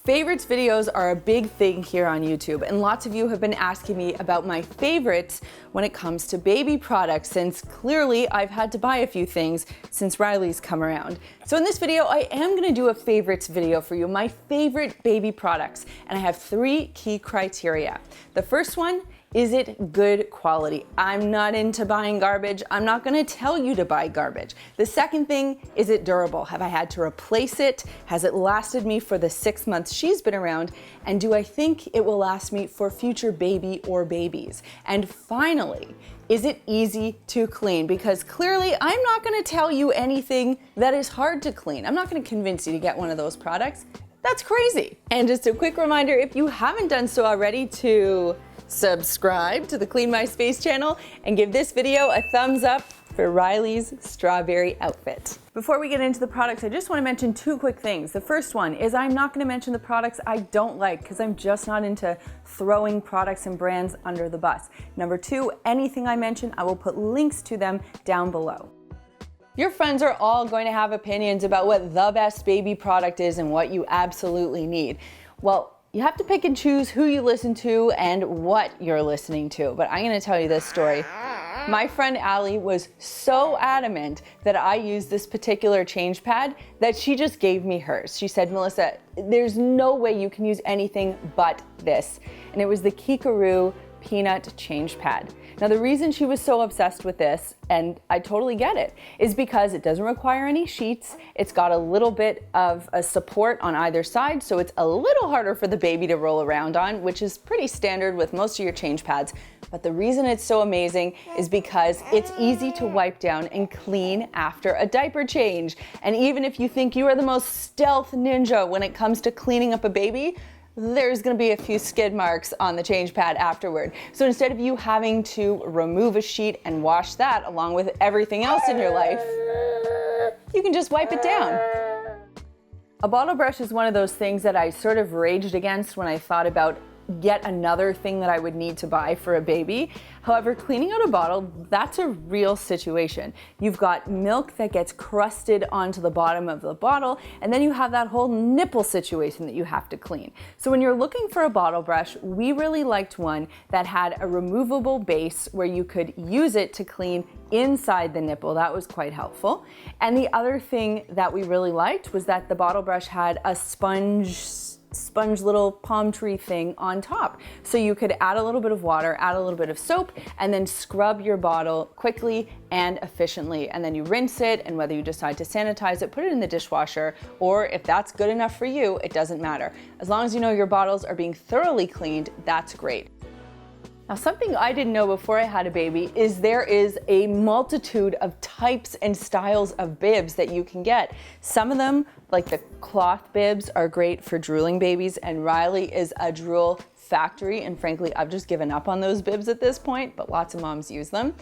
Favorites videos are a big thing here on YouTube, and lots of you have been asking me about my favorites when it comes to baby products, since clearly I've had to buy a few things since Riley's come around. So in this video, I am gonna do a favorites video for you, my favorite baby products, and I have 3 key criteria. The first one, is it good quality? I'm not into buying garbage. I'm not gonna tell you to buy garbage. The second thing, is it durable? Have I had to replace it? Has it lasted me for the 6 months she's been around? And do I think it will last me for future baby or babies? And finally, is it easy to clean? Because clearly I'm not gonna tell you anything that is hard to clean. I'm not gonna convince you to get one of those products. That's crazy. And just a quick reminder, if you haven't done so already, to subscribe to the Clean My Space channel and give this video a thumbs up for Riley's strawberry outfit. Before we get into the products, I just want to mention 2 quick things. The first one is I'm not going to mention the products I don't like because I'm just not into throwing products and brands under the bus. Number 2, anything I mention, I will put links to them down below. Your friends are all going to have opinions about what the best baby product is and what you absolutely need. Well, you have to pick and choose who you listen to and what you're listening to. But I'm gonna tell you this story. My friend Allie was so adamant that I use this particular change pad that she just gave me hers. She said, Melissa, there's no way you can use anything but this. And it was the Kikaroo Peanut Change Pad. Now the reason she was so obsessed with this, and I totally get it, is because it doesn't require any sheets. It's got a little bit of a support on either side, so it's a little harder for the baby to roll around on, which is pretty standard with most of your change pads. But the reason it's so amazing is because it's easy to wipe down and clean after a diaper change. And even if you think you are the most stealth ninja when it comes to cleaning up a baby, there's gonna be a few skid marks on the change pad afterward. So instead of you having to remove a sheet and wash that along with everything else in your life, you can just wipe it down. A bottle brush is one of those things that I sort of raged against when I thought about yet another thing that I would need to buy for a baby. However, cleaning out a bottle, that's a real situation. You've got milk that gets crusted onto the bottom of the bottle, and then you have that whole nipple situation that you have to clean. So when you're looking for a bottle brush, we really liked one that had a removable base where you could use it to clean inside the nipple. That was quite helpful. And the other thing that we really liked was that the bottle brush had a sponge little palm tree thing on top. So you could add a little bit of water, add a little bit of soap, and then scrub your bottle quickly and efficiently. And then you rinse it, and whether you decide to sanitize it, put it in the dishwasher, or if that's good enough for you, it doesn't matter. As long as you know your bottles are being thoroughly cleaned, that's great. Now, something I didn't know before I had a baby is there is a multitude of types and styles of bibs that you can get. Some of them, like the cloth bibs, are great for drooling babies, and Riley is a drool factory, and frankly, I've just given up on those bibs at this point, but lots of moms use them.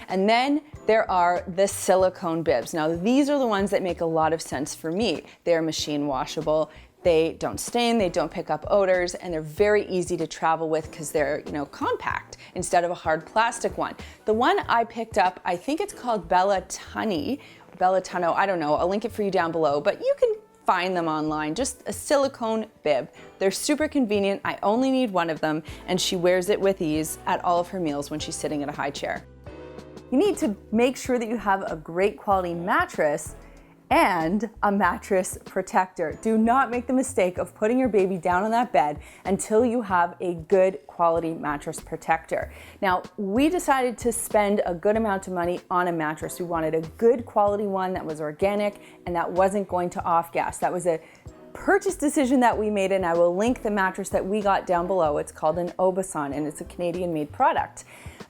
And then there are the silicone bibs. Now, these are the ones that make a lot of sense for me. They're machine washable. They don't stain, they don't pick up odors, and they're very easy to travel with because they're, compact instead of a hard plastic one. The one I picked up, I think it's called Bellatano, I don't know, I'll link it for you down below, but you can find them online, just a silicone bib. They're super convenient, I only need one of them, and she wears it with ease at all of her meals when she's sitting in a high chair. You need to make sure that you have a great quality mattress and a mattress protector. Do not make the mistake of putting your baby down on that bed until you have a good quality mattress protector. Now, we decided to spend a good amount of money on a mattress. We wanted a good quality one that was organic and that wasn't going to off-gas. That was a purchase decision that we made, and I will link the mattress that we got down below. It's called an Obasan, and it's a Canadian-made product.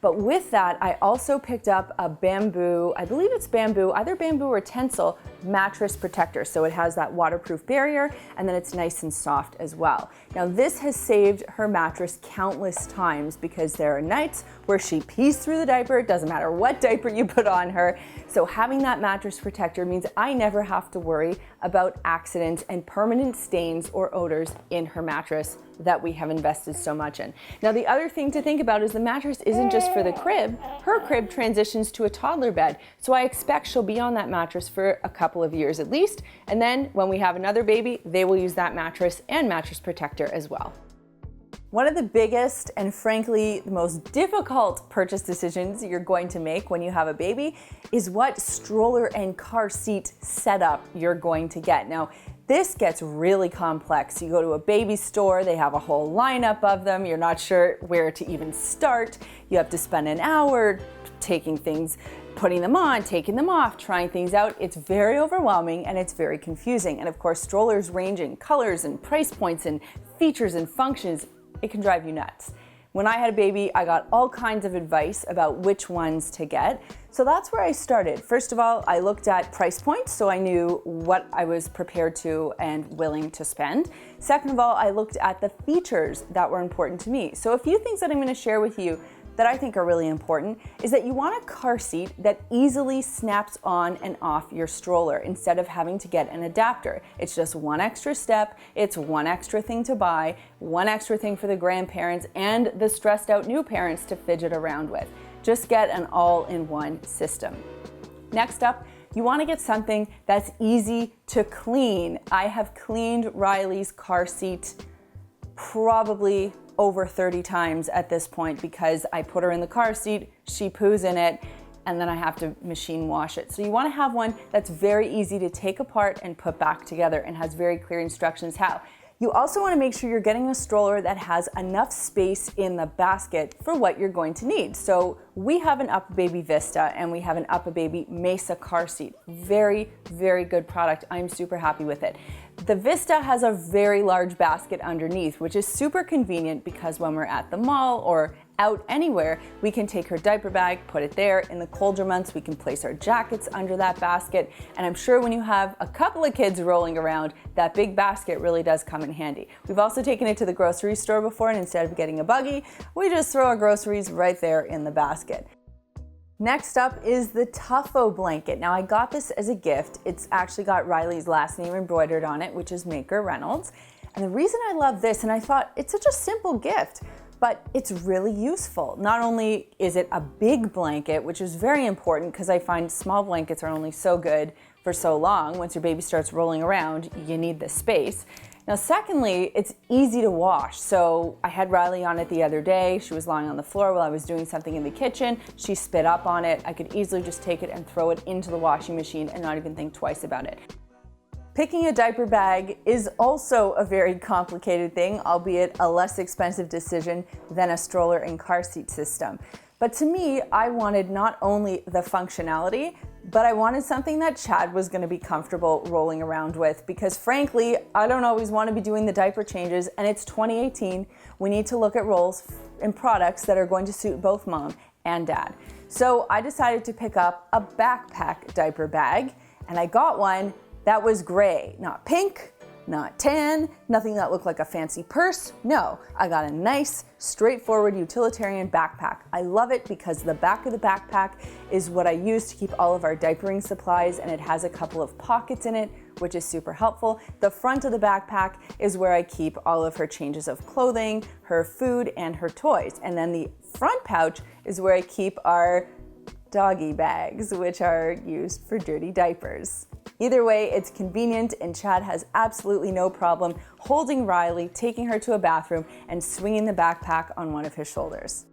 But with that, I also picked up a bamboo, I believe it's bamboo, either bamboo or tencel mattress protector. So it has that waterproof barrier, and then it's nice and soft as well. Now this has saved her mattress countless times because there are nights where she pees through the diaper. It doesn't matter what diaper you put on her. So having that mattress protector means I never have to worry about accidents and permanent stains or odors in her mattress that we have invested so much in. Now the other thing to think about is the mattress isn't just for the crib. Her crib transitions to a toddler bed, so I expect she'll be on that mattress for a couple couple of years at least. And then when we have another baby, they will use that mattress and mattress protector as well. One of the biggest and frankly the most difficult purchase decisions you're going to make when you have a baby is what stroller and car seat setup you're going to get. Now, this gets really complex. You go to a baby store, they have a whole lineup of them. You're not sure where to even start. You have to spend an hour taking things, putting them on, taking them off, trying things out. It's very overwhelming and it's very confusing. And of course, strollers range in colors and price points and features and functions. It can drive you nuts. When I had a baby, I got all kinds of advice about which ones to get. So that's where I started. First of all, I looked at price points so I knew what I was prepared to and willing to spend. Second of all, I looked at the features that were important to me. So a few things that I'm going to share with you that I think are really important is that you want a car seat that easily snaps on and off your stroller instead of having to get an adapter. It's just one extra step, it's one extra thing to buy, one extra thing for the grandparents and the stressed out new parents to fidget around with. Just get an all-in-one system. Next up, you want to get something that's easy to clean. I have cleaned Riley's car seat probably over 30 times at this point because I put her in the car seat, she poos in it, and then I have to machine wash it. So you want to have one that's very easy to take apart and put back together and has very clear instructions how. You also want to make sure you're getting a stroller that has enough space in the basket for what you're going to need. So we have an UPPAbaby Vista and we have an UPPAbaby Mesa car seat. Very, very good product. I'm super happy with it. The Vista has a very large basket underneath, which is super convenient because when we're at the mall or out anywhere, we can take her diaper bag, put it there. In the colder months, we can place our jackets under that basket. And I'm sure when you have a couple of kids rolling around, that big basket really does come in handy. We've also taken it to the grocery store before, and instead of getting a buggy, we just throw our groceries right there in the basket. Next up is the Tuffo blanket. Now I got this as a gift. It's actually got Riley's last name embroidered on it, which is Maker Reynolds. And the reason I love this, and I thought it's such a simple gift, but it's really useful. Not only is it a big blanket, which is very important because I find small blankets are only so good for so long. Once your baby starts rolling around, you need the space. Now, secondly, it's easy to wash. So I had Riley on it the other day. She was lying on the floor while I was doing something in the kitchen. She spit up on it. I could easily just take it and throw it into the washing machine and not even think twice about it. Picking a diaper bag is also a very complicated thing, albeit a less expensive decision than a stroller and car seat system. But to me, I wanted not only the functionality, but I wanted something that Chad was going to be comfortable rolling around with because frankly, I don't always want to be doing the diaper changes and it's 2018. We need to look at roles and products that are going to suit both mom and dad. So I decided to pick up a backpack diaper bag and I got one that was gray, not pink, not tan, nothing that looked like a fancy purse. No, I got a nice, straightforward utilitarian backpack. I love it because the back of the backpack is what I use to keep all of our diapering supplies and it has a couple of pockets in it, which is super helpful. The front of the backpack is where I keep all of her changes of clothing, her food, and her toys. And then the front pouch is where I keep our doggy bags, which are used for dirty diapers. Either way, it's convenient and Chad has absolutely no problem holding Riley, taking her to a bathroom, and swinging the backpack on one of his shoulders.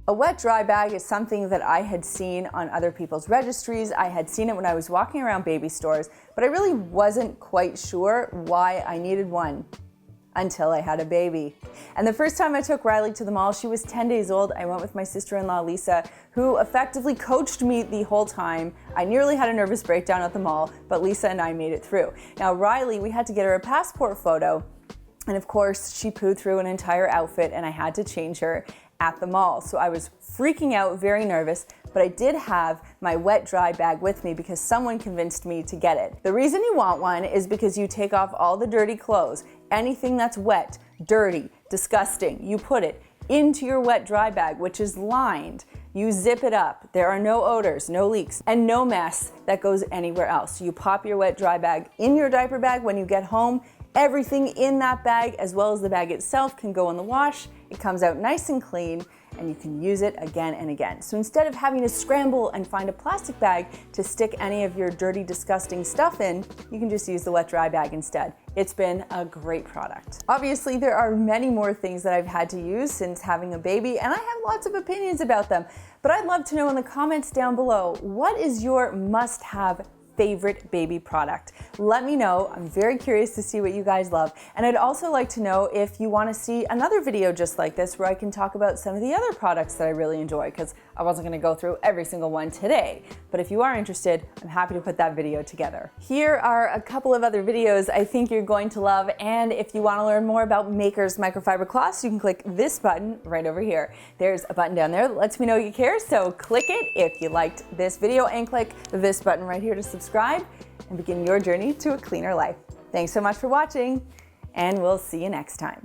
A wet-dry bag is something that I had seen on other people's registries. I had seen it when I was walking around baby stores, but I really wasn't quite sure why I needed one until I had a baby. And the first time I took Riley to the mall, she was 10 days old. I went with my sister-in-law, Lisa, who effectively coached me the whole time. I nearly had a nervous breakdown at the mall, but Lisa and I made it through. Now, Riley, we had to get her a passport photo, and of course, she pooed through an entire outfit, and I had to change her at the mall. So I was freaking out, very nervous, but I did have my wet-dry bag with me because someone convinced me to get it. The reason you want one is because you take off all the dirty clothes, anything that's wet, dirty, disgusting, you put it into your wet-dry bag, which is lined. You zip it up. There are no odors, no leaks, and no mess that goes anywhere else. So you pop your wet-dry bag in your diaper bag when you get home. Everything in that bag, as well as the bag itself, can go in the wash. It comes out nice and clean, and you can use it again and again. So instead of having to scramble and find a plastic bag to stick any of your dirty, disgusting stuff in, you can just use the wet dry bag instead. It's been a great product. Obviously, there are many more things that I've had to use since having a baby, and I have lots of opinions about them. But I'd love to know in the comments down below, what is your must-have favorite baby product? Let me know. I'm very curious to see what you guys love. And I'd also like to know if you want to see another video just like this where I can talk about some of the other products that I really enjoy, because I wasn't going to go through every single one today. But if you are interested, I'm happy to put that video together. Here are a couple of other videos I think you're going to love. And if you want to learn more about Maker's microfiber cloths, you can click this button right over here. There's a button down there that lets me know you care. So click it if you liked this video, and click this button right here to subscribe and begin your journey to a cleaner life. Thanks so much for watching, and we'll see you next time.